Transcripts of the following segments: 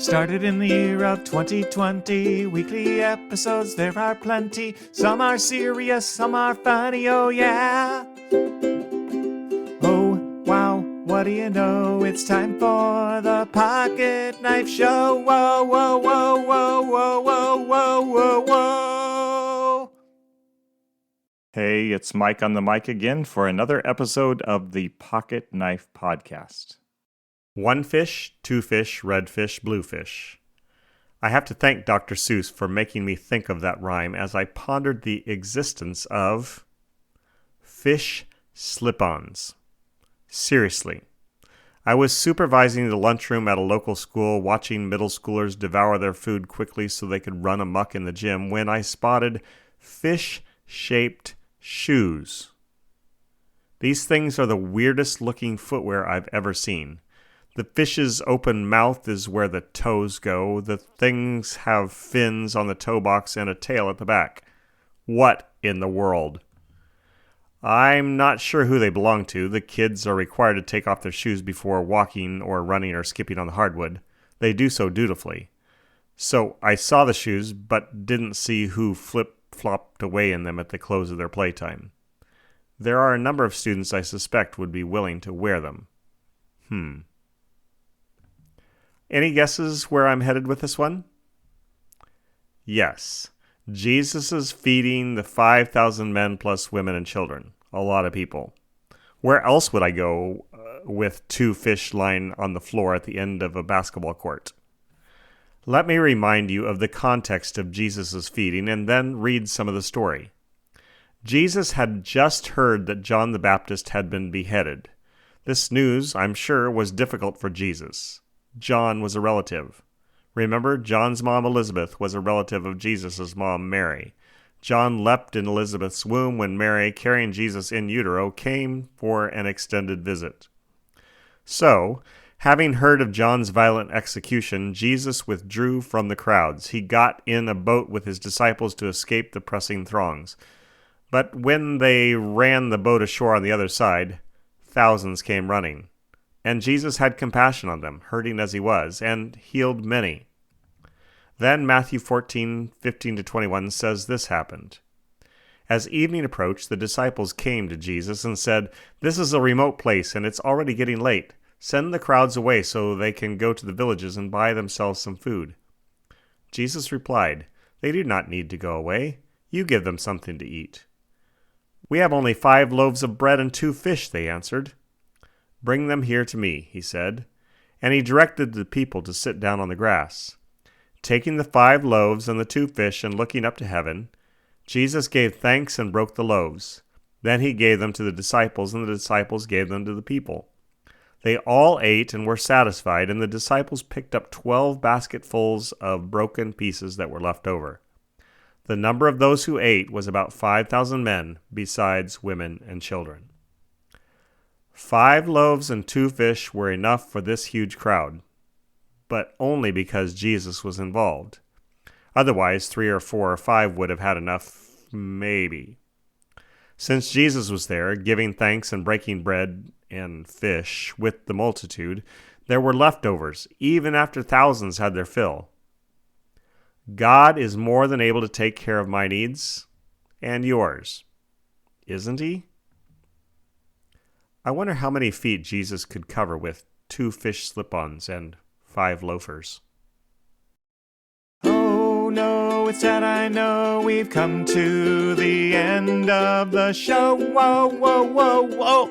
Started in the year of 2020. Weekly episodes, there are plenty. Some are serious, some are funny, oh yeah. Oh, wow, what do you know? It's time for the Pocket Knife Show. Whoa, whoa, whoa, whoa, whoa, whoa, whoa, whoa, whoa. Hey, it's Mike on the mic again for another episode of the Pocket Knife Podcast. One fish, two fish, red fish, blue fish. I have to thank Dr. Seuss for making me think of that rhyme as I pondered the existence of fish slip-ons. Seriously. I was supervising the lunchroom at a local school, watching middle schoolers devour their food quickly so they could run amok in the gym, when I spotted fish-shaped shoes. These things are the weirdest looking footwear I've ever seen. The fish's open mouth is where the toes go. The things have fins on the toe box and a tail at the back. What in the world? I'm not sure who they belong to. The kids are required to take off their shoes before walking or running or skipping on the hardwood. They do so dutifully. So I saw the shoes, but didn't see who flip-flopped away in them at the close of their playtime. There are a number of students I suspect would be willing to wear them. Any guesses where I'm headed with this one? Yes. Jesus is feeding the 5,000 men plus women and children. A lot of people. Where else would I go with two fish lying on the floor at the end of a basketball court? Let me remind you of the context of Jesus' feeding and then read some of the story. Jesus had just heard that John the Baptist had been beheaded. This news, I'm sure, was difficult for Jesus. John was a relative. Remember, John's mom Elizabeth was a relative of Jesus' mom Mary. John leapt in Elizabeth's womb when Mary, carrying Jesus in utero, came for an extended visit. So, having heard of John's violent execution, Jesus withdrew from the crowds. He got in a boat with his disciples to escape the pressing throngs. But when they ran the boat ashore on the other side, thousands came running. And Jesus had compassion on them, hurting as he was, and healed many. Then Matthew 14:15-21 says this happened. As evening approached, the disciples came to Jesus and said, "This is a remote place, and it's already getting late. Send the crowds away so they can go to the villages and buy themselves some food." Jesus replied, "They do not need to go away. You give them something to eat." "We have only 5 loaves of bread and 2 fish," they answered. "Bring them here to me," he said, and he directed the people to sit down on the grass. Taking the 5 loaves and the 2 fish and looking up to heaven, Jesus gave thanks and broke the loaves. Then he gave them to the disciples, and the disciples gave them to the people. They all ate and were satisfied, and the disciples picked up 12 basketfuls of broken pieces that were left over. The number of those who ate was about 5,000 men, besides women and children. 5 loaves and 2 fish were enough for this huge crowd, but only because Jesus was involved. Otherwise, 3 or 4 or 5 would have had enough, maybe. Since Jesus was there, giving thanks and breaking bread and fish with the multitude, there were leftovers, even after thousands had their fill. God is more than able to take care of my needs and yours, isn't he? I wonder how many feet Jesus could cover with 2 fish slip-ons and 5 loafers. Oh no, it's that I know we've come to the end of the show. Whoa, whoa, whoa, whoa.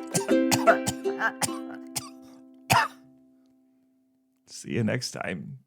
See you next time.